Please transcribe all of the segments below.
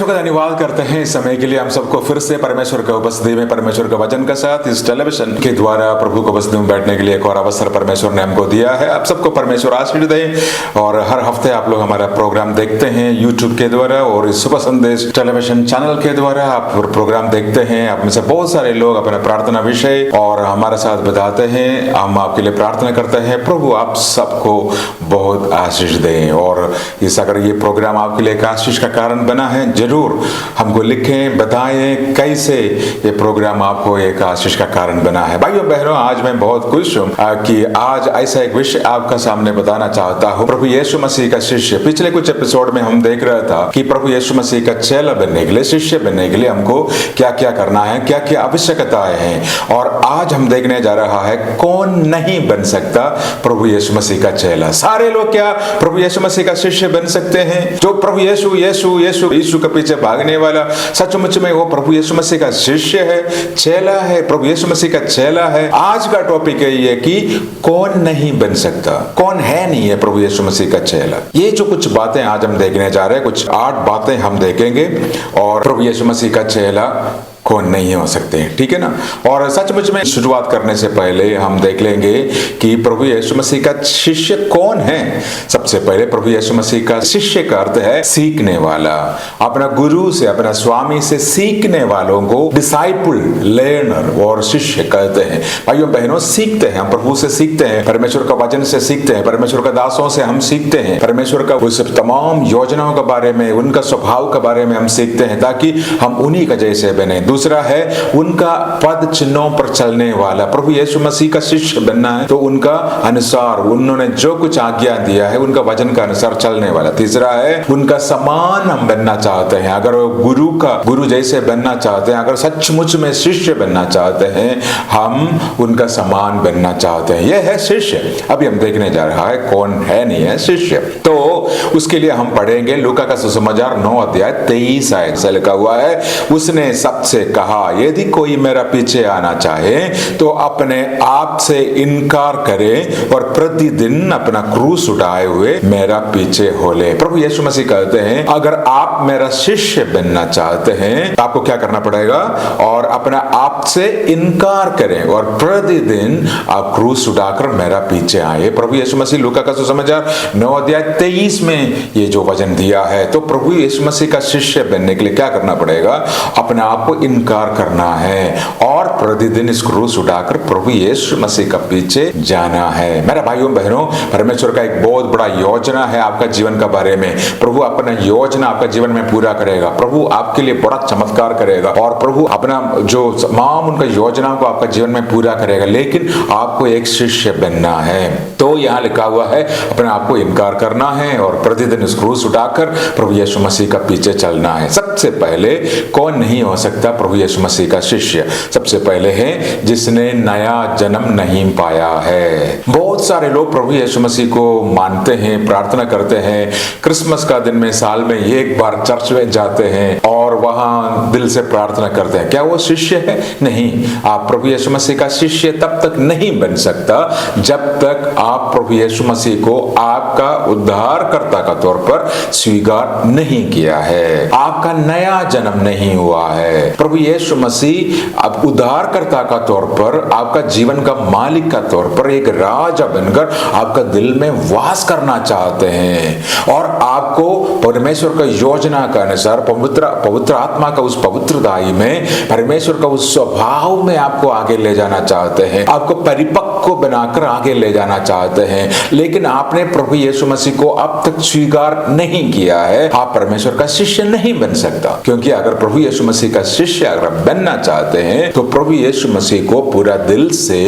परमेश्वर का धन्यवाद करते हैं इस समय के लिए हम सबको फिर से परमेश्वर के उपस्थिति में परमेश्वर के वचन के साथ इस टेलीविजन के द्वारा प्रभु को उपस्थिति में बैठने के लिए एक और अवसर परमेश्वर ने हमको दिया है। आप सबको परमेश्वर आशीष दे। और हर हफ्ते आप लोग हमारा प्रोग्राम देखते हैं यूट्यूब के द्वारा और इस सुबह संदेश टेलीविजन चैनल के द्वारा आप प्रोग्राम देखते हैं। आप में से बहुत सारे लोग अपना प्रार्थना विषय और हमारे साथ बताते हैं। हम आपके लिए प्रार्थना करते हैं। प्रभु आप सबको बहुत आशीष दें। और इस अगर ये प्रोग्राम आपके लिए एक आशीष का कारण बना है, जरूर हमको लिखें, बताएं कैसे ये प्रोग्राम आपको एक आशीष का कारण बना है। भाइयों बहनों, आज मैं बहुत खुश हूँ कि आज ऐसा एक विषय आपका सामने बताना चाहता हूँ। प्रभु यीशु मसीह का शिष्य। पिछले कुछ एपिसोड में हम देख रहा था कि प्रभु यीशु मसीह का चेला बनने के लिए, शिष्य बनने के लिए हमको क्या क्या करना है, क्या क्या आवश्यकताएं हैं। और आज हम देखने जा रहा है कौन नहीं बन सकता प्रभु यीशु मसीह का चेला। सारे लोग क्या प्रभु यीशु मसीह का शिष्य बन सकते हैं? जो प्रभु यीशु यीशु यीशु यीशु के पीछे भागने वाला सचमुच में वो प्रभु यीशु मसीह का शिष्य है, चेला है, प्रभु यीशु मसीह का चेला है। आज का टॉपिक है ये कि कौन नहीं बन सकता, कौन है नहीं है प्रभु यीशु मसीह का चेला। ये जो कुछ बातें आज हम देखने जा रहे हैं, कुछ 8 बातें हम देखेंगे और प्रभु यीशु मसीह का चेला कौन नहीं हो सकते हैं, ठीक है ना। और सचमुच में शुरुआत करने से पहले हम देख लेंगे कि प्रभु यीशु मसीह का शिष्य कौन है। सबसे पहले प्रभु यीशु मसीह का शिष्य का अर्थ है सीखने वाला। अपना गुरु से, अपना स्वामी से सीखने वालों को डिसाइपल, लर्नर और शिष्य कहते हैं। भाइयों बहनों, सीखते हैं, हम प्रभु से सीखते हैं, परमेश्वर का वचन से सीखते हैं, परमेश्वर का दासों से हम सीखते हैं, परमेश्वर का उस तमाम योजनाओं के बारे में, उनका स्वभाव के बारे में हम सीखते हैं ताकि हम उन्हीं का जैसे बने। दूसरा है उनका पद चिन्हों पर चलने वाला। प्रभु यीशु मसीह का शिष्य बनना है तो उनका अनुसार, उन्होंने जो कुछ आज्ञा दिया है उनका वचन का अनुसार चलने वाला। तीसरा है उनका समान हम बनना चाहते हैं। अगर गुरु जैसे बनना चाहते हैं, अगर सचमुच में शिष्य बनना चाहते हैं, हम उनका समान बनना चाहते हैं। यह है शिष्य। अभी हम देखने जा रहा है कौन है नहीं है शिष्य। तो उसके लिए हम पढ़ेंगे लूका का सुसमाचार 9 अध्याय 23 आयत से लिखा हुआ है। उसने सबसे कहा, यदि कोई मेरा पीछे आना चाहे तो अपने आप से इनकार करे और प्रतिदिन अपना क्रूस उठाए हुए मेरा पीछे हो ले। प्रभु यीशु मसीह कहते हैं अगर आप मेरा शिष्य बनना चाहते हैं तो आपको क्या करना पड़ेगा? और अपना आप से इनकार करें और प्रतिदिन आप क्रूस उठाकर मेरा पीछे आए। प्रभु यीशु मसीह लूका का सुसमाचार 9 अध्याय 23 में ये जो वचन दिया है। तो प्रभु यीशु मसीह का शिष्य बनने के लिए क्या करना पड़ेगा? अपने आप को इनकार करना है और प्रतिदिन इस क्रूस उठाकर प्रभु यीशु मसीह का पीछे जाना है। मेरे भाइयों बहनों, परमेश्वर का एक बहुत बड़ा योजना है आपका जीवन के बारे में। प्रभु अपना योजना आपका जीवन में पूरा करेगा। प्रभु आपके लिए बड़ा चमत्कार करेगा और प्रभु अपना जो तमाम उनका योजना को आपका जीवन में पूरा करेगा। लेकिन आपको एक शिष्य बनना है। तो यहाँ लिखा हुआ है अपने आप को इनकार करना है और प्रतिदिन इस क्रूस उठाकर प्रभु यीशु मसीह का पीछे चलना है। सबसे पहले कौन नहीं हो सकता प्रभु यीशु मसीह का शिष्य? सबसे पहले है जिसने नया जन्म नहीं पाया है। बहुत सारे लोग प्रभु यीशु मसीह को मानते हैं, प्रार्थना करते हैं, क्रिसमस का दिन में साल में एक बार चर्च में जाते हैं और वहां दिल से प्रार्थना करते हैं। क्या वो शिष्य है? नहीं। आप प्रभु यीशु मसीह का शिष्य तब तक नहीं बन सकता जब तक आप प्रभु यीशु मसीह को आपका उद्धारकर्ता का तौर पर स्वीकार नहीं किया है, आपका नया जन्म नहीं हुआ है। प्रभु यीशु मसीह अब उद्धारकर्ता का तौर पर, आपका जीवन का मालिक का तौर पर एक राजा बनकर आपका दिल में वास करना चाहते हैं और आपको परमेश्वर का योजना के अनुसार पवित्र आत्मा का उस पवित्रताई में, परमेश्वर का उस स्वभाव में आपको आगे ले जाना चाहते हैं, आपको परिपक्व बनाकर आगे ले जाना चाहते हैं। लेकिन आपने प्रभु यीशु मसीह को अब तक स्वीकार नहीं किया है, आप परमेश्वर का शिष्य नहीं बन सकता। क्योंकि अगर प्रभु यीशु मसीह का शिष्य अगर बनना चाहते हैं तो प्रभु यीशु मसीह को पूरा दिल से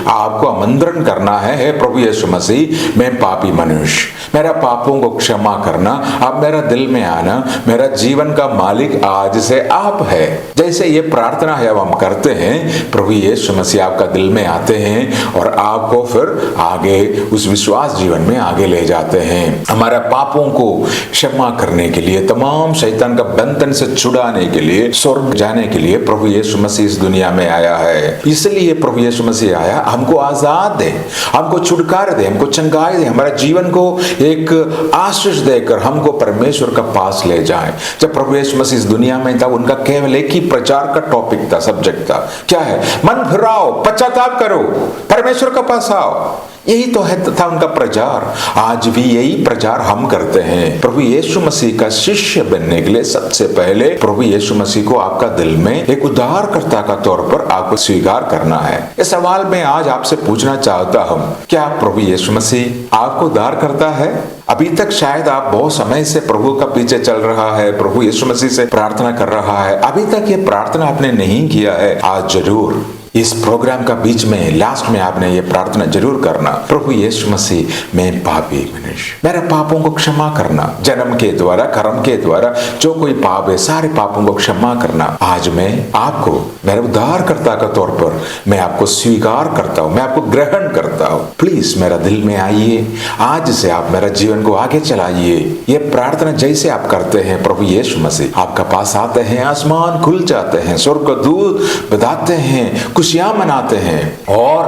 आपको आमंत्रण करना है। हे प्रभु यीशु मसीह, मैं पापी मनुष्य, मेरा पापों को क्षमा करना, आप मेरा दिल में आना, मेरा जीवन का मालिक आज से आप है। जैसे ये प्रार्थना है अब हम करते हैं, प्रभु यीशु मसीह आपका दिल में आते हैं और आपको फिर आगे उस विश्वास जीवन में आगे ले जाते हैं। हमारे पापों को क्षमा करने के लिए, तमाम शैतान का बंधन से छुड़ाने के लिए, स्वर्ग जाने के लिए प्रभु यीशु मसीह इस दुनिया में आया है। इसलिए प्रभु यीशु मसीह आया, हमको आजाद दे, हमको छुटकारा दे, हमको चंगाई दे, हमारे जीवन को एक आशीष देकर हमको परमेश्वर का पास ले जाए। जब प्रभु यीशु मसीह इस दुनिया में था, उनका केवल एक ही प्रचार का टॉपिक था, सब्जेक्ट था, क्या है? मन फिराओ, पश्चाताप करो, परमेश्वर के पास आओ। यही तो है था उनका प्रचार। आज भी यही प्रचार हम करते हैं। प्रभु यीशु मसीह का शिष्य बनने के लिए सबसे पहले प्रभु यीशु मसीह को आपका दिल में एक उद्धारकर्ता का तौर पर आपको स्वीकार करना है। इस सवाल में आज आपसे पूछना चाहता हूं, क्या प्रभु यीशु मसीह आपको उद्धार करता है? अभी तक शायद आप बहुत समय से प्रभु का पीछे चल रहा है, प्रभु यीशु मसीह से प्रार्थना कर रहा है, अभी तक ये प्रार्थना आपने नहीं किया है। आज जरूर इस प्रोग्राम का बीच में लास्ट में आपने ये प्रार्थना जरूर करना, प्रभु यीशु मसीह, मैं पापी मनुष्य, मेरे पापों को क्षमा करना, जन्म के द्वारा, कर्म के द्वारा जो कोई पाप है, सारे पापों को क्षमा करना। आज मैं आपको मेरे उद्धारकर्ता के तौर पर मैं आपको स्वीकार करता हूँ, मैं आपको ग्रहण करता हूँ। प्लीज मेरा दिल में आइए, आज से आप मेरा जीवन को आगे चलाइए। ये प्रार्थना जैसे आप करते हैं, प्रभु यीशु मसीह आपका पास आते हैं, आसमान खुल जाते हैं, स्वर्ग दूत बधाते हैं, खुशियां मनाते हैं और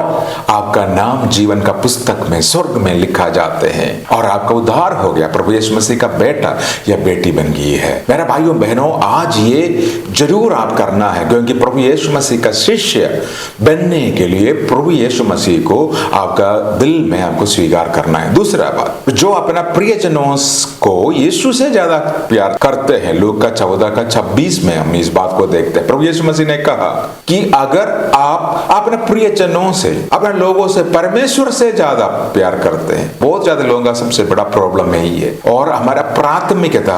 आपका नाम जीवन का पुस्तक में, स्वर्ग में लिखा जाते हैं और आपका उद्धार हो गया, प्रभु यीशु मसीह का बेटा या बेटी बन गई है। मेरे भाइयों बहनों, आज ये जरूर आप करना है, क्योंकि प्रभु यीशु मसीह का शिष्य बनने के लिए प्रभु यीशु मसीह को आपका दिल में आपको स्वीकार करना है। दूसरा बात, जो अपना प्रियजनों को यीशु से ज्यादा प्यार करते हैं, लूका 14:26 में हम इस बात को देखते हैं। प्रभु यीशु मसीह ने कहा कि अगर आप अपने प्रियजनों से, अपने लोगों से परमेश्वर से ज्यादा प्यार करते हैं, बहुत ज्यादा लोगों का सबसे बड़ा प्रॉब्लम यही है, और हमारा प्राथमिकता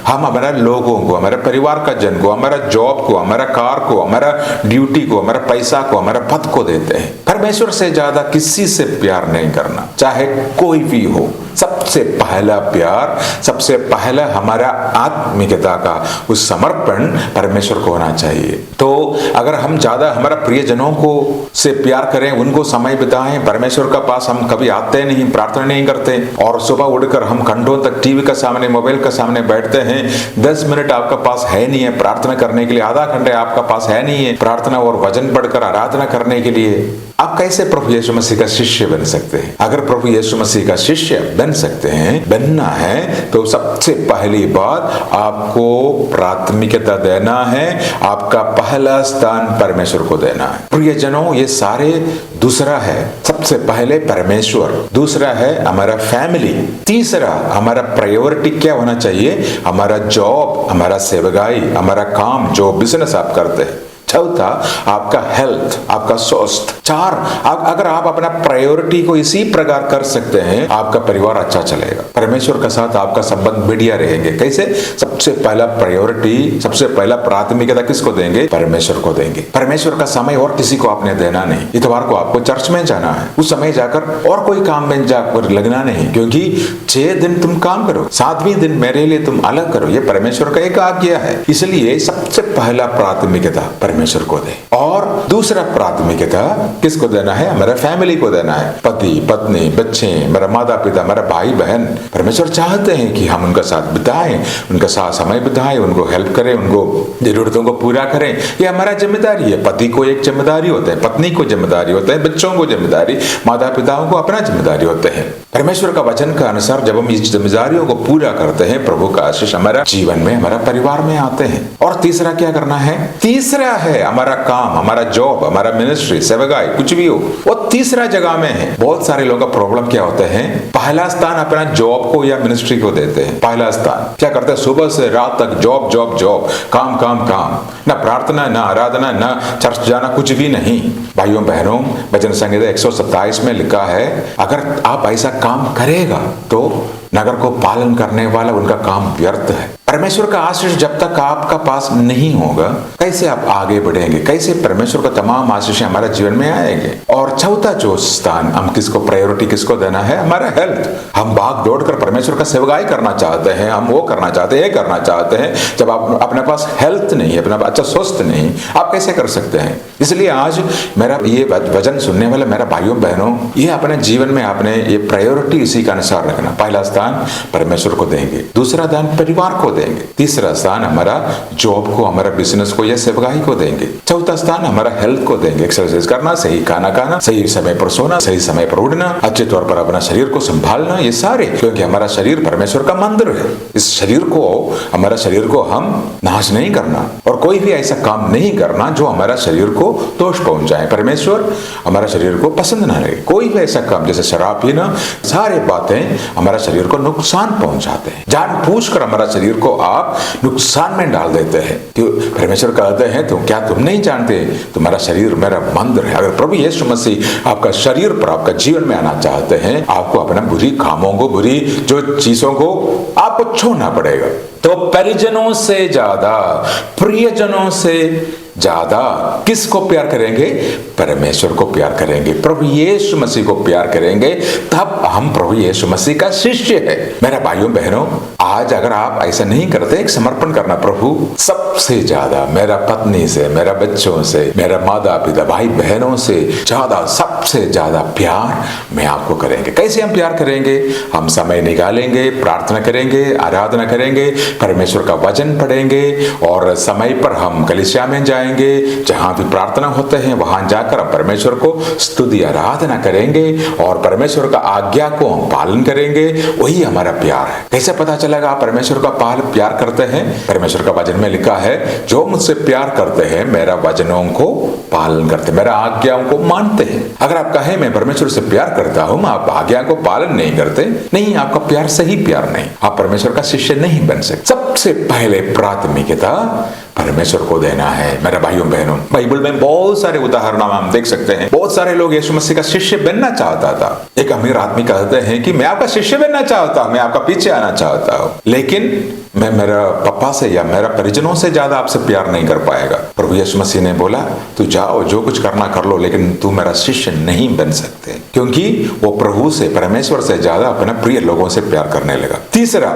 हम हमारे लोगों को, हमारे परिवार का जन को, हमारा जॉब को, हमारा कार को, हमारा ड्यूटी को, हमारा पैसा को, हमारा पद को देते हैं। परमेश्वर से ज्यादा किसी से प्यार नहीं करना, चाहे कोई भी हो। सबसे पहला प्यार, सबसे पहला हमारा आत्मिकता का उस समर्पण परमेश्वर को होना चाहिए। तो अगर हम ज्यादा हमारा प्रियजनों को से प्यार करें, उनको समय बिताएं, परमेश्वर का पास हम कभी आते नहीं, प्रार्थना नहीं करते, और सुबह उठकर हम घंटों तक टीवी का सामने, मोबाइल का सामने बैठते हैं, 10 मिनट आपका पास है नहीं है प्रार्थना करने के लिए, आधा घंटे आपका पास है नहीं है प्रार्थना और वचन पढ़कर आराधना करने के लिए, आप कैसे प्रभु यीशु मसीह का शिष्य बन सकते हैं? अगर प्रभु यीशु मसीह का शिष्य बन सकते हैं, बनना है, तो सबसे पहली बात आपको प्राथमिकता देना है, आपका पहला स्थान परमेश्वर को देना है। प्रियजनों, ये सारे दूसरा है, सबसे पहले परमेश्वर, दूसरा है हमारा फैमिली, तीसरा हमारा प्रायोरिटी क्या होना चाहिए? हमारा जॉब, हमारा सेवकाई, हमारा काम, जो बिजनेस आप करते हैं, चौथा आपका हेल्थ, आपका स्वास्थ्य, चार अगर आप अपना प्रायोरिटी को इसी प्रकार कर सकते हैं, आपका परिवार अच्छा चलेगा, परमेश्वर के साथ आपका संबंध बढ़िया रहेंगे। कैसे? सबसे पहला प्रायोरिटी, सबसे पहला प्राथमिकता किसको देंगे? परमेश्वर को देंगे। परमेश्वर का समय और किसी को आपने देना नहीं। इतवार को आपको चर्च में जाना है, उस समय जाकर और कोई काम में जाकर लगना नहीं, क्योंकि 6 दिन तुम काम करो, 7वें दिन मेरे लिए तुम अलग करो, ये परमेश्वर का एक आज्ञा है। इसलिए सबसे पहला प्राथमिकता परमेश्वर को दे, और दूसरा प्राथमिकता किसको देना है? हमारे फैमिली को देना है, पति, पत्नी, बच्चे, मेरा माता पिता, मेरा भाई बहन। परमेश्वर चाहते हैं कि हम उनका साथ बिताएं, उनका साथ समय बिताएं, उनको हेल्प करें, उनको जरूरतों को पूरा करें। ये हमारा जिम्मेदारी है। पति को एक जिम्मेदारी होता है, पत्नी को जिम्मेदारी होता है, बच्चों को जिम्मेदारी, माता पिताओं को अपना जिम्मेदारी होते हैं। परमेश्वर का वचन का अनुसार जब हम इस जिम्मेदारियों को पूरा करते हैं, प्रभु का आशीष हमारा जीवन में, हमारा परिवार में आते हैं। और तीसरा क्या करना है? तीसरा है हमारा काम, हमारा जॉब, हमारा मिनिस्ट्री, सेवकाई, कुछ भी हो, वो तीसरा जगह में है। बहुत सारे लोगों का प्रॉब्लम क्या होता है? पहला स्थान अपना जॉब को या मिनिस्ट्री को देते हैं। पहला स्थान क्या करते हैं? सुबह से रात तक जॉब जॉब जॉब, काम काम काम, ना प्रार्थना, ना आराधना, ना चर्च जाना, कुछ भी नहीं। भाइयों बहनों, भजन संहिता 127 में लिखा है, अगर आप ऐसा काम करेगा तो नगर को पालन करने वाला उनका काम व्यर्थ है। परमेश्वर का आशीष जब तक आपका पास नहीं होगा, कैसे आप आगे बढ़ेंगे, कैसे परमेश्वर का तमाम आशीष हमारे जीवन में आएंगे। और चौथा जो स्थान हम किसको प्रायोरिटी किसको देना है, हमारा हेल्थ। हम भाग दौड़ कर परमेश्वर का सेवकाई करना चाहते हैं, हम वो करना चाहते हैं, ये करना चाहते हैं। जब आप अपने पास हेल्थ नहीं है, अपना अच्छा स्वस्थ नहीं, आप कैसे कर सकते हैं। इसलिए आज मेरा ये वचन सुनने वाले मेरा भाइयों बहनों, ये अपने जीवन में आपने ये प्रायोरिटी इसी का अनुसार रखना। पहला स्थान परमेश्वर को देंगे, दूसरा स्थान परिवार को देंगे, तीसरा स्थान हमारा जॉब को, हमारा बिजनेस को या सेवकाई को देंगे, चौथा स्थान हमारा हेल्थ को देंगे। एक्सरसाइज करना, सही खाना खाना, सही समय पर सोना, सही समय पर उठना, अच्छे तौर पर अपना शरीर को संभालना, ये सारे, क्योंकि हमारा शरीर परमेश्वर का मंदिर है। इस शरीर को, हमारा शरीर को हम नाश नहीं करना और कोई भी ऐसा काम नहीं करना जो हमारा शरीर को दोष पहुंचाए। परमेश्वर हमारा शरीर को पसंद ना लगे। कोई भी ऐसा काम जैसे शराब पीना, सारे बातें हमारा शरीर को नुकसान पहुंचाते हैं। जानबूझकर हमारा शरीर को आप नुकसान में डाल देते हैं। परमेश्वर कहते हैं तो क्या तुम नहीं जानते तुम्हारा शरीर मेरा मंदिर है। अगर प्रभु यीशु मसीह आपका शरीर पर, आपका जीवन में आना चाहते हैं, आपको अपना बुरी कामों को, बुरी जो चीजों को आपको छोड़ना पड़ेगा। तो परिजनों से ज्यादा, प्रियजनों से ज्यादा किसको प्यार करेंगे, परमेश्वर को प्यार करेंगे, प्रभु यीशु मसीह को प्यार करेंगे, तब हम प्रभु यीशु मसीह का शिष्य है। मेरे भाइयों बहनों, आज अगर आप ऐसा नहीं करते, एक समर्पण करना, प्रभु सबसे ज्यादा मेरा पत्नी से, मेरा बच्चों से, मेरा माता पिता भाई बहनों से ज्यादा, सबसे ज्यादा प्यार मैं आपको करेंगे। कैसे हम प्यार करेंगे, हम समय निकालेंगे, प्रार्थना करेंगे, आराधना करेंगे, परमेश्वर का वचन पढ़ेंगे और समय पर हम कलीसिया में जाएंगे, जहां भी प्रार्थना होते हैं वहां जाकर हम परमेश्वर को स्तुति आराधना करेंगे और परमेश्वर का आज्ञा को हम पालन करेंगे। वही हमारा प्यार है। कैसे पता चलेगा आप परमेश्वर का प्यार करते हैं? परमेश्वर का वचन में लिखा है, जो मुझसे प्यार करते हैं मेरा वचनों को पालन करते, मेरा आज्ञाओं को मानते हैं। अगर आप कहें मैं परमेश्वर से प्यार करता हूं, आप आज्ञा को पालन नहीं करते, नहीं, आपका प्यार सही प्यार नहीं, आप परमेश्वर का शिष्य नहीं बन सकते। सबसे पहले प्राथमिकता परमेश्वर को देना है। मेरे भाइयों बहनों, बाइबल में बहुत सारे उदाहरण हम देख सकते हैं। बहुत सारे लोग यीशु मसीह का शिष्य बनना चाहता था। एक अमीर आदमी कहते हैं कि मैं आपका शिष्य बनना चाहता हूं, मैं आपका पीछे आना चाहता हूं, लेकिन मैं मेरा पापा से या मेरा परिजनों से ज्यादा आपसे प्यार नहीं कर पाएगा। प्रभु यीशु मसीह ने बोला, तू जाओ, जो कुछ करना कर लो, लेकिन तू मेरा शिष्य नहीं बन सकते, क्योंकि वो प्रभु से, परमेश्वर से ज्यादा अपने प्रिय लोगों से प्यार करने लगा। तीसरा,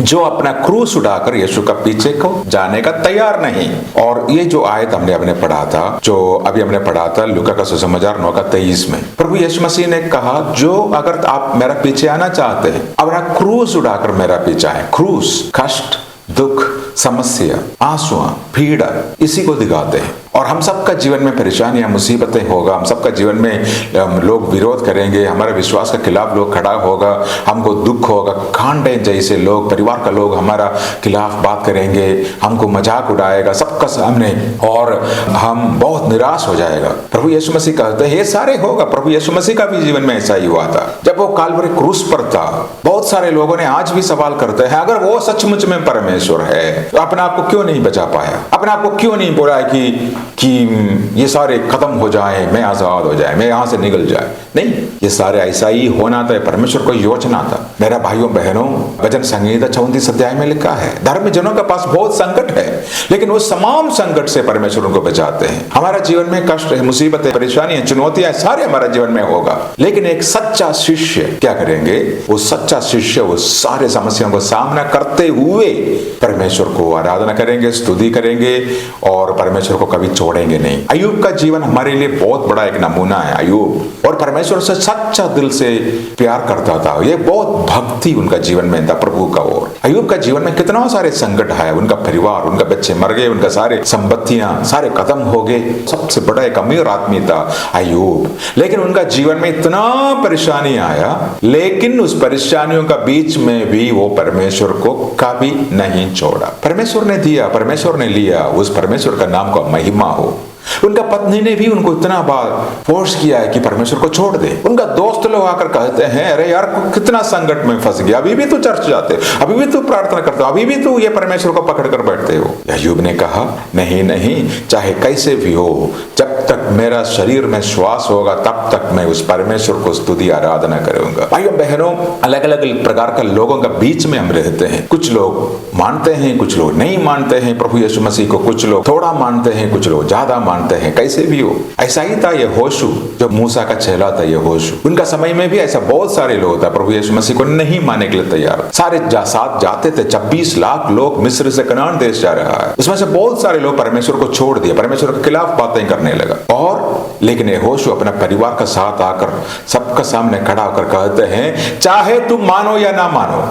जो अपना क्रूस उठाकर यीशु का पीछे को जाने का तैयार नहीं। और ये जो आयत हमने पढ़ा था, जो अभी हमने पढ़ा था लूका का सुसमाचार 9:23 में, प्रभु यीशु मसीह ने कहा, जो अगर आप मेरा पीछे आना चाहते हैं, अपना क्रूस उठाकर मेरा पीछे आए। क्रूस कष्ट, दुख, समस्या, आंसुआ, पीड़ा, इसी को दिखाते हैं। और हम सबका जीवन में परेशानियां, मुसीबतें होगा, हम सबका जीवन में लोग विरोध करेंगे, हमारे विश्वास के खिलाफ लोग खड़ा होगा, हमको दुख होगा, कांटे जैसे लोग, परिवार का लोग हमारा खिलाफ बात करेंगे, हमको मजाक उड़ाएगा सबका सामने और हम बहुत निराश हो जाएगा। प्रभु यीशु मसीह कहते हैं ये सारे होगा। प्रभु यीशु मसीह का भी जीवन में ऐसा ही हुआ था। जब वो काल्वरी क्रूस पर था, बहुत सारे लोगों ने आज भी सवाल करते हैं, अगर वो सचमुच में परमेश्वर है तो अपने आप को क्यों नहीं बचा पाया, अपने आप को क्यों नहीं बोला कि ये सारे खत्म हो जाए, मैं आजाद हो जाए, मैं यहां से निकल जाए। नहीं, ये सारे ऐसा ही होना था, परमेश्वर को योजना था। मेरा भाइयों बहनों, भजन संहिता 34 अध्याय में लिखा है, धर्मी जनों के पास बहुत संकट है, लेकिन वो तमाम संकट से परमेश्वर उनको बचाते हैं। हमारा जीवन में कष्ट है, मुसीबतें, परेशानियां, चुनौतियां सारे हमारा जीवन में होगा, लेकिन एक सच्चा शिष्य क्या करेंगे? वो सच्चा शिष्य वो सारे समस्याओं को सामना करते हुए परमेश्वर को आराधना करेंगे, स्तुति करेंगे और परमेश्वर को कभी छोड़ेंगे नहीं। अय्यूब का जीवन हमारे लिए बहुत बड़ा एक नमूना है। अय्यूब और परमेश्वर से सच्चा दिल से प्यार करता था। ये बहुत भक्ति उनका जीवन में था प्रभु का ओर। अय्यूब का जीवन में कितना सारे संकट आए, उनका परिवार, उनका बच्चे मर गए, उनका सारे संपत्तियां सारे खत्म हो गए। सबसे बड़ा एक अमीर आदमी था अय्यूब, लेकिन उनका जीवन में इतना परेशानी आया, लेकिन उस परेशानियों का बीच में भी वो परमेश्वर को कभी नहीं छोड़ा। परमेश्वर ने दिया, परमेश्वर ने लिया, उस परमेश्वर का नाम का महिमा हो। उनका पत्नी ने भी उनको इतना बार फोर्स किया है कि परमेश्वर को छोड़ दे। उनका दोस्त लोग आकर कहते हैं, अरे यार कितना संकट में फंस गया, अभी भी तू चर्च जाते, अभी भी तू प्रार्थना करते हो, अभी भी तू ये परमेश्वर को पकड़ कर बैठते हो। अय्यूब ने कहा, नहीं नहीं, चाहे कैसे भी हो, जब जब तक मेरा शरीर में श्वास होगा तब तक मैं उस परमेश्वर को स्तुति आराधना करूंगा। भाइयों बहनों, अलग अलग प्रकार के लोगों के बीच में हम रहते हैं। कुछ लोग मानते हैं, कुछ लोग नहीं मानते हैं प्रभु यीशु मसीह को, कुछ लोग थोड़ा मानते हैं, कुछ लोग ज्यादा मानते हैं। कैसे भी हो, ऐसा ही था ये होशू, जो मूसा का चेला था ये होशू। उनका समय में भी ऐसा बहुत सारे लोग था प्रभु यीशु मसीह को नहीं मानने के लिए तैयार। सारे साथ जाते थे। 26 लाख लोग मिस्र से कनान देश जा रहा है, उसमें से बहुत सारे लोग परमेश्वर को छोड़ दिया, परमेश्वर के खिलाफ बातें करने लगा। और लेकिन होशू अपना परिवार का साथ आकर सबका सामने खड़ा होकर कहते हैं, चाहे तुम मानो या ना मानो,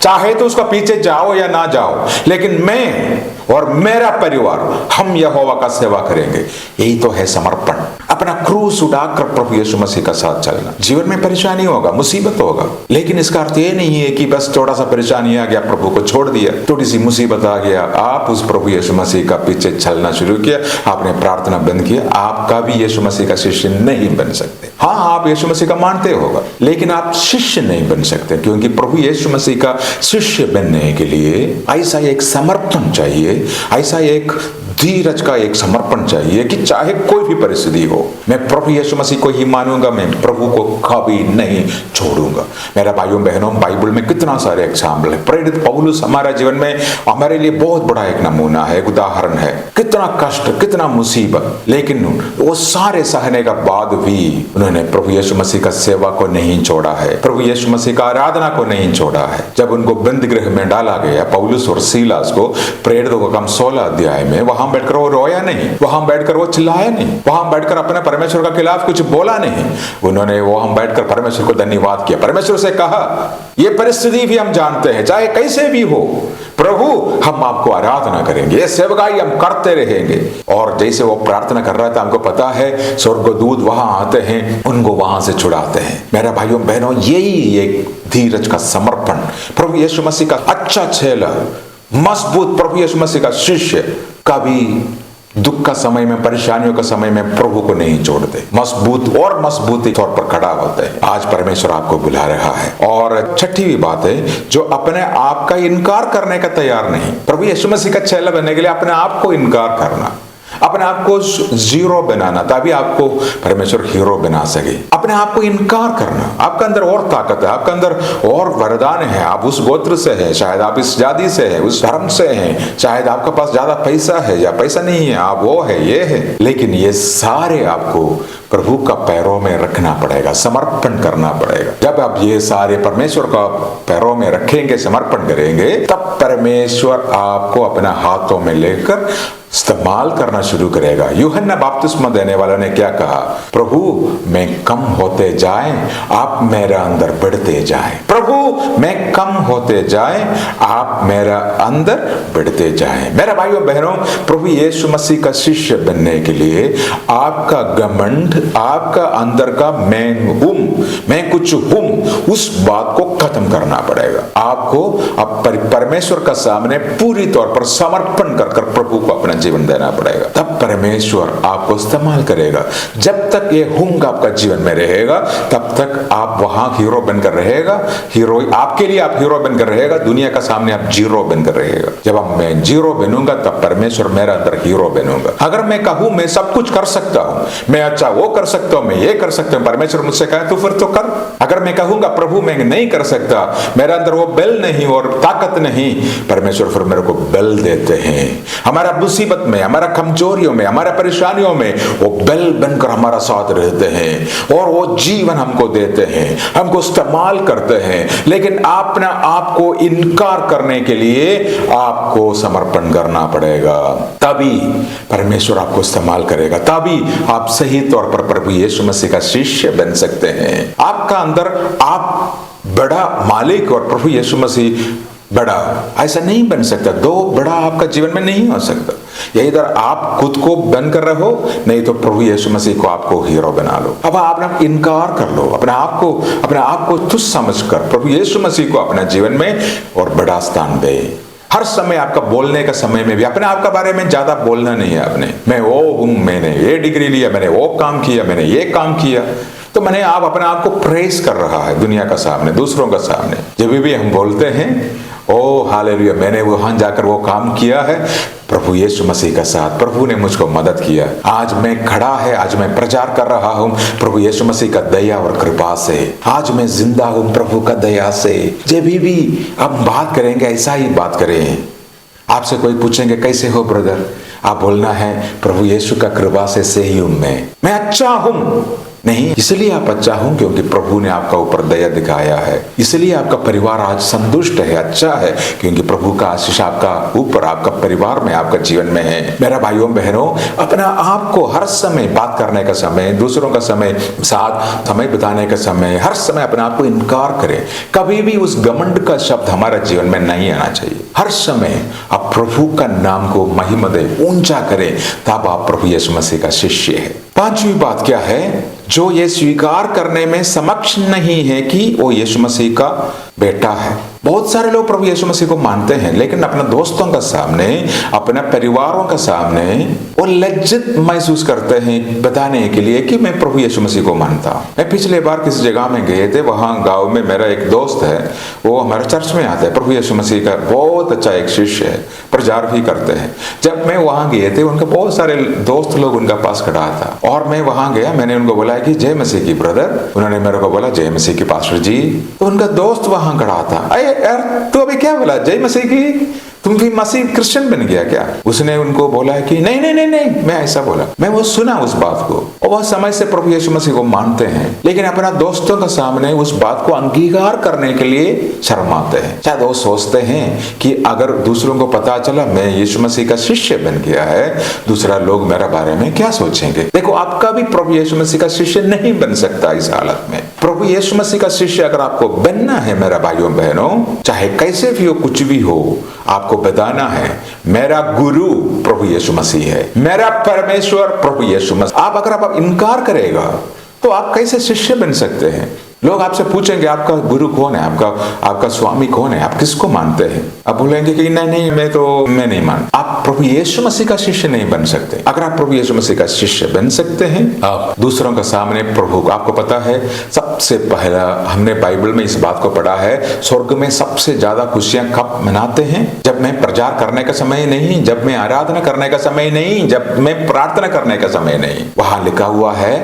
चाहे तो उसका पीछे जाओ या ना जाओ, लेकिन मैं और मेरा परिवार हम यहोवा का सेवा करेंगे। यही तो है समर्पण, अपना क्रूस उठाकर प्रभु यीशु मसीह का साथ चलना। जीवन में परेशानी होगा, मुसीबत होगा, लेकिन इसका अर्थ ये नहीं है कि बस थोड़ा सा परेशानी आ गया प्रभु को छोड़ दिया, थोड़ी सी मुसीबत आ गया आप उस प्रभु यीशु मसीह का पीछे चलना शुरू किया, आपने प्रार्थना बंद किया, आपका भी यीशु मसीह का शिष्य नहीं बन सकते। हाँ, आप यीशु मसीह का मानते होगा, लेकिन आप शिष्य नहीं बन सकते, क्योंकि प्रभु यीशु मसीह का शिष्य बनने के लिए ऐसा एक समर्पण चाहिए, ऐसा एक धीरज का एक समर्पण चाहिए कि चाहे कोई भी परिस्थिति हो, मैं प्रभु यीशु मसीह को ही मानूंगा, मैं प्रभु को कभी नहीं छोड़ूंगा। मेरा भाइयों बहनों, बाइबल में कितना सारे एग्जाम्पल है। प्रेरित पौलुस हमारा जीवन में हमारे लिए बहुत बड़ा एक नमूना है, एक उदाहरण है। कितना कष्ट, कितना मुसीबत, लेकिन वो सारे सहने का बाद भी उन्होंने प्रभु यीशु मसीह का सेवा को नहीं छोड़ा है, प्रभु यीशु मसीह का आराधना को नहीं छोड़ा है। जब उनको बंद गृह में डाला गया, पौलुस और सीलास को, प्रेरितों का काम 16 अध्याय में, वहां बैठकर वो रोया नहीं, वहां बैठकर वो चिल्लाया नहीं, वहां बैठकर अपने परमेश्वर के खिलाफ कुछ बोला नहीं। उन्होंने वहां बैठकर परमेश्वर को धन्यवाद किया, परमेश्वर से कहा, ये परिस्थिति भी हम जानते हैं, चाहे कैसे भी हो प्रभु, हम आपको आराधना करेंगे, ये सेवकाई हम करते रहेंगे। और जैसे वो प्रार्थना कर रहा था, हमको पता है स्वर्गदूत वहां आते हैं, उनको वहां से छुड़ाते हैं। मेरा भाइयों बहनों, यही एक धीरज का समर्पण, प्रभु यीशु मसीह का अच्छा चेला, मजबूत प्रभु यीशु मसीह का शिष्य कभी दुख का समय में, परेशानियों का समय में प्रभु को नहीं छोड़ते, मजबूत और मजबूती तौर पर खड़ा होते हैं। आज परमेश्वर आपको बुला रहा है। और छठी बात है, जो अपने आप का इनकार करने का तैयार नहीं। प्रभु यीशु मसीह का चेला बनने के लिए अपने आप को इनकार करना, अपने आप को जीरो बनाना, तभी आपको परमेश्वर हीरो बना सके। अपने आप को इनकार करना, आपका अंदर और ताकत है, आपका अंदर और वरदान है, आप उस गोत्र से हैं, शायद आप इस जाति से हैं, उस धर्म से हैं, शायद आपके पास ज्यादा पैसा है या पैसा नहीं है, आप वो है, ये है, लेकिन ये सारे आपको प्रभु का पैरों में रखना पड़ेगा, समर्पण करना पड़ेगा। जब आप ये सारे परमेश्वर का पैरों में रखेंगे, समर्पण करेंगे, तब परमेश्वर आपको अपने हाथों में लेकर इस्तेमाल करना शुरू करेगा। यूहन्ना बपतिस्मा देने वाला ने क्या कहा? प्रभु मैं कम होते जाए, आप मेरा अंदर बढ़ते जाए। प्रभु मैं कम होते जाए, आप मेरा अंदर बढ़ते जाए। मेरे भाइयों बहनों, प्रभु यीशु मसीह का शिष्य बनने के लिए आपका घमंड, आपका अंदर का मैं हूं, मैं कुछ हूं, उस बात को खत्म करना पड़ेगा। आपको अब परमेश्वर का सामने पूरी तौर पर समर्पण कर प्रभु को अपना जीवन देना पड़ेगा, तब परमेश्वर आपको इस्तेमाल करेगा। जब तक ये हुंग आपका जीवन में रहेगा, तब तक आप वहां हीरो बनकर रहेगा, हीरो आपके लिए आप हीरो बनकर रहेगा, दुनिया का सामने आप जीरो बनकर रहेगा। जब मैं जीरो बनूंगा, तब परमेश्वर मेरा अंदर हीरो बनूंगा। अगर मैं कहूं मैं सब कुछ कर सकता हूं, मैं अच्छा वो कर सकता हूं, मैं ये कर सकता हूं, परमेश्वर मुझसे कहे तो फिर तो कर। अगर मैं कहूंगा प्रभु मैं नहीं कर सकता, मेरे अंदर वो बल नहीं और ताकत नहीं, परमेश्वर फिर मेरे को बल देते हैं। हमारा मुसीबत में, हमारा कमजोरियों में, हमारा परेशानियों में वो बल बनकर हमारा साथ रहते हैं और वो जीवन हमको देते हैं, हमको इस्तेमाल करते हैं। लेकिन अपना आपको इनकार करने के लिए आपको समर्पण करना पड़ेगा, तभी परमेश्वर आपको इस्तेमाल करेगा, तभी आप सही तौर पर प्रभु यीशु मसीह का शिष्य बन सकते हैं। आपका अंदर आप बड़ा मालिक और प्रभु यीशु मसीह बड़ा ऐसा नहीं बन सकता। दो बड़ा आपका जीवन में नहीं हो सकता। या इधर आप खुद को बनकर रहो, नहीं तो प्रभु यीशु मसीह को आपको हीरो बना लो। अब आप इनकार कर लो, अपने आप को तुच्छ समझकर प्रभु यीशु मसीह को अपने जीवन में और बड़ा स्थान दे। हर समय आपका बोलने का समय में भी अपने आप के बारे में ज्यादा बोलना नहीं है। आपने मैं वो हूं, मैंने ये डिग्री लिया, मैंने वो काम किया, मैंने ये काम किया, तो मैंने आप अपने आप को प्रेस कर रहा है दुनिया का सामने, दूसरों का सामने। जब भी हम बोलते हैं ओ हालेलुया, मैंने वहां जाकर वो काम किया है प्रभु यीशु मसीह का साथ, प्रभु ने मुझको मदद किया, आज मैं खड़ा है, आज मैं प्रचार कर रहा हूँ प्रभु यीशु मसीह का दया और कृपा से, आज मैं जिंदा हूँ प्रभु का दया से। जब भी अब बात करेंगे ऐसा ही बात करें। आपसे कोई पूछेंगे कैसे हो ब्रदर, आप बोलना है प्रभु यीशु का कृपा से सही हूं, मैं अच्छा हूं। नहीं, इसलिए आप अच्छा हूं क्योंकि प्रभु ने आपका ऊपर दया दिखाया है, इसलिए आपका परिवार आज संतुष्ट है, अच्छा है, क्योंकि प्रभु का आशीष आपका ऊपर, आपका परिवार में, आपका जीवन में है। मेरा भाइयों बहनों, अपना आप को हर समय बात करने का समय, दूसरों का समय, साथ समय बिताने का समय, हर समय अपने आप को इनकार करें। कभी भी उस घमंड का शब्द हमारे जीवन में नहीं आना चाहिए। हर समय आप प्रभु का नाम को महिमा दें, ऊंचा करें, तब आप प्रभु यीशु मसीह का शिष्य है। पांचवी बात क्या है, जो ये स्वीकार करने में समक्ष नहीं है कि वो यीशु मसीह का बेटा है। बहुत सारे लोग प्रभु यीशु मसीह को मानते हैं, लेकिन अपने दोस्तों का सामने, अपने परिवारों का सामने वो लज्जित महसूस करते हैं बताने के लिए कि मैं प्रभु यीशु मसीह को मानता हूं। मैं पिछले बार किसी जगह में गए थे, वहां गांव में मेरा एक दोस्त है, वो हमारे चर्च में आता है, प्रभु यीशु मसीह का बहुत अच्छा एक शिष्य है, प्रचार भी करते हैं। जब मैं वहां गए थे, उनके बहुत सारे दोस्त लोग उनका पास खड़ा था, और मैं वहां गया, मैंने उनको बोला कि जय मसीह की ब्रदर, उन्होंने मेरे को बोला जय मसीह की पास्टर जी। तो उनका दोस्त वहां खड़ा था, अरे यार तू अभी क्या बोला, जय मसीह की, तुम भी मसीह क्रिश्चियन बन गया क्या? उसने उनको बोला कि नहीं नहीं नहीं नहीं, मैं ऐसा बोला। मैं वो सुना उस बात को, और वह समय से प्रभु यीशु मसीह को मानते हैं, लेकिन अपना दोस्तों के सामने उस बात को अंगीकार करने के लिए शर्माते हैं। शायद वो सोचते हैं कि अगर दूसरों को पता चला मैं यीशु मसीह का शिष्य बन गया है, दूसरा लोग मेरे बारे में क्या सोचेंगे। देखो, आपका भी प्रभु यीशु मसीह का शिष्य नहीं बन सकता इस हालत में। प्रभु यीशु मसीह का शिष्य अगर आपको बनना है मेरा भाइयों बहनों, चाहे कैसे भी हो, कुछ भी हो, आपको बताना है मेरा गुरु प्रभु यीशु मसीह है, मेरा परमेश्वर प्रभु यीशु मसीह। आप अगर आप इनकार करेगा तो आप कैसे शिष्य बन सकते हैं? लोग आपसे पूछेंगे आपका गुरु कौन है, आपका स्वामी कौन है, आप किसको मानते हैं? आप बोलेंगे कि नहीं मैं नहीं मानता। आप प्रभु यीशु मसीह का शिष्य नहीं बन सकते। अगर आप प्रभु यीशु मसीह का शिष्य बन सकते हैं, आप दूसरों के सामने प्रभु, आपको पता है सबसे पहला हमने बाइबल में इस बात को पढ़ा है, स्वर्ग में सबसे ज्यादा खुशियां कब मनाते हैं? जब मैं प्रचार करने का समय नहीं, जब मैं आराधना करने का समय नहीं, जब मैं प्रार्थना करने का समय नहीं। वहां लिखा हुआ है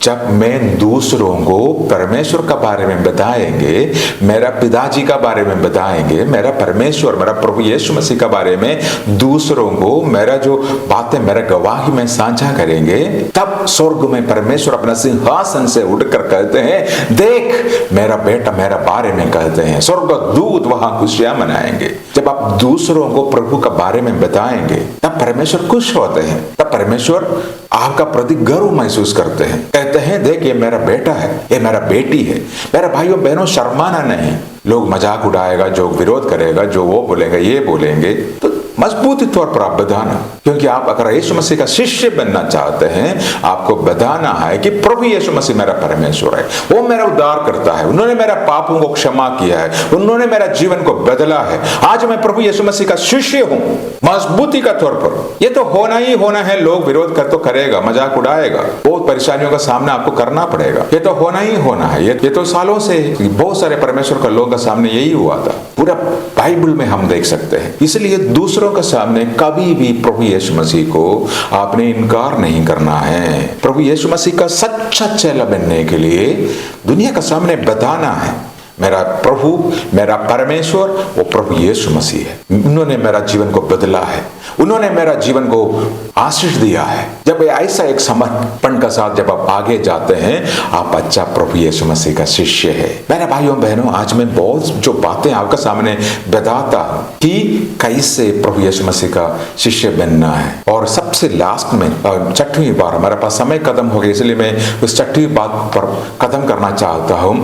जब मैं दूसरों को परमेश्वर का बारे में बताएंगे, मेरा पिताजी का बारे में बताएंगे, मेरा परमेश्वर, मेरा प्रभु यीशु मसीह का बारे में दूसरों को मेरा जो बातें, मेरा गवाही में साझा करेंगे, तब स्वर्ग में परमेश्वर अपना सिंहासन से उठकर कहते हैं देख मेरा बेटा मेरा बारे में कहते हैं। स्वर्ग दूत वहां खुशियां मनाएंगे। जब आप दूसरों को प्रभु का बारे में बताएंगे, तब परमेश्वर खुश होते हैं, तब परमेश्वर आपका प्रति गर्व महसूस करते हैं, कहते हैं देख ये मेरा बेटा है, ये मेरा बेटी है। मेरे भाइयों बहनों, शर्माना नहीं। लोग मजाक उड़ाएगा, जो विरोध करेगा, जो वो बोलेगा, ये बोलेंगे, तो मजबूती तौर पर आप बताना, क्योंकि आप अगर यीशु मसीह का शिष्य बनना चाहते हैं, आपको बताना है कि प्रभु यीशु मसीह मेरा परमेश्वर है, वो मेरा उद्धार करता है, उन्होंने मेरा पापों को क्षमा किया है, उन्होंने मेरा जीवन को बदला है, आज मैं प्रभु यीशु मसीह का शिष्य हूं। मजबूती का तौर पर ये तो होना ही होना है। लोग विरोध कर तो करेगा, मजाक उड़ाएगा, बहुत परेशानियों का सामना आपको करना पड़ेगा, ये तो होना ही होना है। ये तो सालों से बहुत सारे परमेश्वर का लोगों के सामने यही हुआ था, पूरा बाइबल में हम देख सकते हैं। इसलिए दूसरों के सामने कभी भी प्रभु यीशु मसीह को आपने इनकार नहीं करना है। प्रभु यीशु मसीह का सच्चा चेला बनने के लिए दुनिया के सामने बताना है मेरा प्रभु, मेरा परमेश्वर वो प्रभु यीशु मसीह है। उन्होंने मेरा जीवन को बदला है, उन्होंने मेरा जीवन को आशीष दिया है। जब ऐसा एक समर्पण का साथ जब आप आगे जाते हैं, आप अच्छा प्रभु यीशु मसीह का शिष्य है। मेरे भाइयों बहनों, आज मैं बहुत जो बातें आपके सामने बताता हूं कि कैसे प्रभु यीशु मसीह का शिष्य बनना है। और सबसे लास्ट में 6वीं बार, हमारे पास समय खत्म हो गया, इसलिए मैं उस 6वीं बात पर खत्म करना चाहता हूं।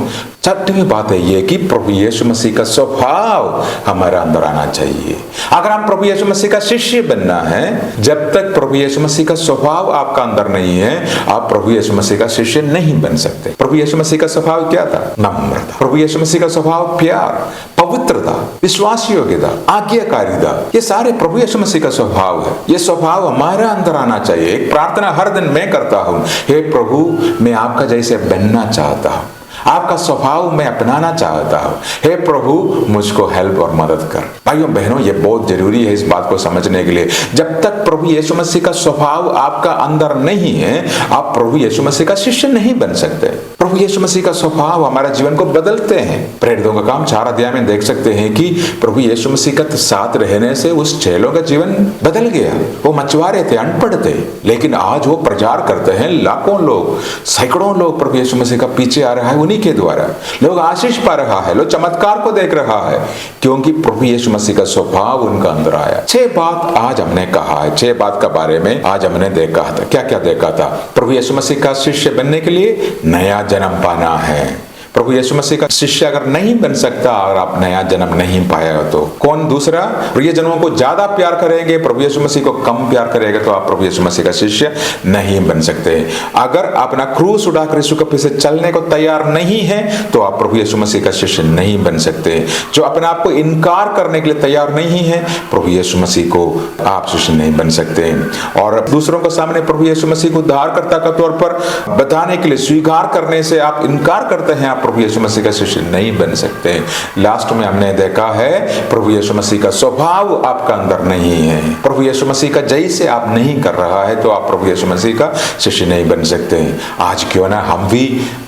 6वीं बात है ये कि प्रभु यीशु मसीह का स्वभाव हमारे अंदर आना चाहिए। अगर हम प्रभु यीशु मसीह का शिष्य बनना है, जब तक प्रभु यीशु मसीह का स्वभाव आपका अंदर नहीं है, आप प्रभु यीशु मसीह का शिष्य नहीं बन सकते। प्रभु यीशु मसीह का स्वभाव क्या था? नम्रता। प्रभु यीशु मसीह का स्वभाव प्यार, पवित्रता, विश्वास योग्यता, आज्ञाकारिता, ये सारे प्रभु यीशु मसीह का स्वभाव है। ये स्वभाव हमारे अंदर आना चाहिए। एक प्रार्थना हर दिन मैं करता हूं, हे प्रभु मैं आपका जैसे बनना चाहता हूं। आपका स्वभाव मैं अपनाना चाहता हूँ। हे प्रभु मुझको हेल्प और मदद कर। भाइयों बहनों, ये बहुत जरूरी है इस बात को समझने के लिए। जब तक प्रभु यीशु मसीह का स्वभाव आपका अंदर नहीं है, आप प्रभु यीशु मसीह का शिष्य नहीं बन सकते। प्रभु यीशु मसीह का स्वभाव हमारा जीवन को बदलते हैं। प्रेरितों का काम 4 अध्याय में देख सकते हैं कि प्रभु यीशु मसीह का साथ रहने से उस चेलों का जीवन बदल गया। वो मछुआरे थे, अनपढ़ थे, लेकिन आज वो प्रचार करते हैं। लाखों लोग, सैकड़ों लोग प्रभु यीशु मसीह का पीछे आ रहा है उन्हीं के द्वारा। लोग आशीष पा रहा है, लोग चमत्कार को देख रहा है, क्योंकि प्रभु यीशु मसीह का स्वभाव उनका अंदर आया। 6 बात आज हमने कहा है, 6 बात के बारे में आज हमने देखा था। क्या क्या देखा था? प्रभु यीशु मसीह का शिष्य बनने के लिए नया जन्म पाना है। प्रभु यीशु मसीह का शिष्य अगर नहीं बन सकता, अगर आप नया जन्म नहीं पाया तो कौन? दूसरा, प्रियजनों को ज्यादा प्यार करेंगे, प्रभु यीशु मसीह को कम प्यार करेगा तो आप प्रभु यीशु मसीह का शिष्य नहीं बन सकते। अगर अपना क्रूस उठाकर यीशु के पीछे चलने को तैयार नहीं है तो आप प्रभु यीशु मसीह का शिष्य नहीं बन सकते। जो अपने आप को इनकार करने के लिए तैयार नहीं है, प्रभु यीशु मसीह को आप शिष्य नहीं बन सकते। और दूसरों के सामने प्रभु यीशु मसीह को उद्धारकर्ता के तौर पर बताने के लिए स्वीकार करने से आप इनकार करते हैं, आप प्रभु यीशु मसीह का शिष्य नहीं बन सकते। लास्ट में हमने देखा है प्रभु यीशु मसीह का स्वभाव आपका अंदर नहीं है। प्रभु यीशु मसीह का जैसे आप नहीं कर रहा है तो आप प्रभु यीशु मसीह का शिष्य नहीं बन सकते। आज क्यों ना हम भी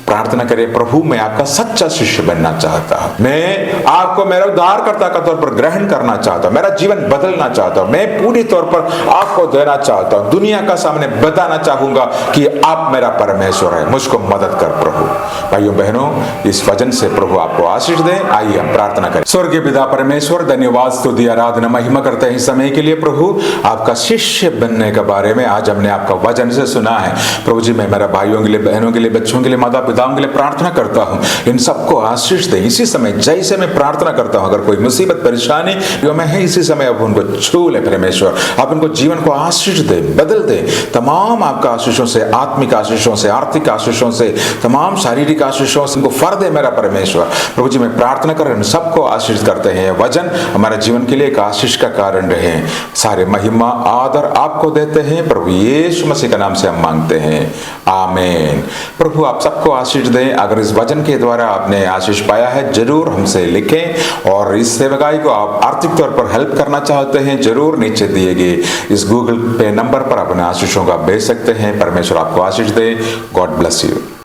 प्रार्थना करें, प्रभु मैं आपका सच्चा शिष्य बनना चाहता हूं, मैं आपको मेरा उद्धारकर्ता का तौर पर ग्रहण करना चाहता हूं, मेरा जीवन बदलना चाहता हूं, मैं पूरी तौर पर आपको देना चाहता हूं, दुनिया का सामने बताना चाहूंगा कि आप मेरा परमेश्वर है, मुझको मदद कर प्रभु। भाइयों बहनों, इस वचन से प्रभु आपको आशीष दे। आइए हम प्रार्थना करें। स्वर्गीय पिता परमेश्वर, धन्यवाद, स्तुति, आराधना, महिमा करते हैं इस समय के लिए। प्रभु आपका शिष्य बनने के बारे में आज हमने आपका वचन से सुना है। प्रभु जी, मैं मेरा भाइयों के लिए, बहनों के लिए, बच्चों के लिए, माता पिताओं के लिए प्रार्थना करता हूं, इन सबको आशीष दे। इसी समय जैसे मैं प्रार्थना करता हूं, अगर कोई मुसीबत परेशानी जो मैं है, इसी समय अब उनको छू ले परमेश्वर। आप उनको जीवन को आशीष दे, बदल दे। तमाम आपका आशीषों से, आत्मिक आशीषों से, आर्थिक आशीषों से, तमाम शारीरिक आशीषों से उनको फर दे मेरा परमेश्वर। प्रभु जी, मैं प्रार्थना कर इन सबको आशीष करते हैं। वचन हमारे जीवन के लिए एक आशीष का कारण रहे। सारे महिमा आदर आपको देते हैं, प्रभु यीशु मसीह के नाम से हम मांगते हैं, आमीन। प्रभु आप सबको आशीष दें। अगर इस वचन के द्वारा आपने आशीष पाया है, जरूर हमसे लिखें। और इस सेवकाई को आप आर्थिक तौर पर हेल्प करना चाहते हैं, जरूर नीचे दिए गए इस गूगल पे नंबर पर अपने आशीषों का भेज सकते हैं। परमेश्वर आपको आशीष दे। God bless you.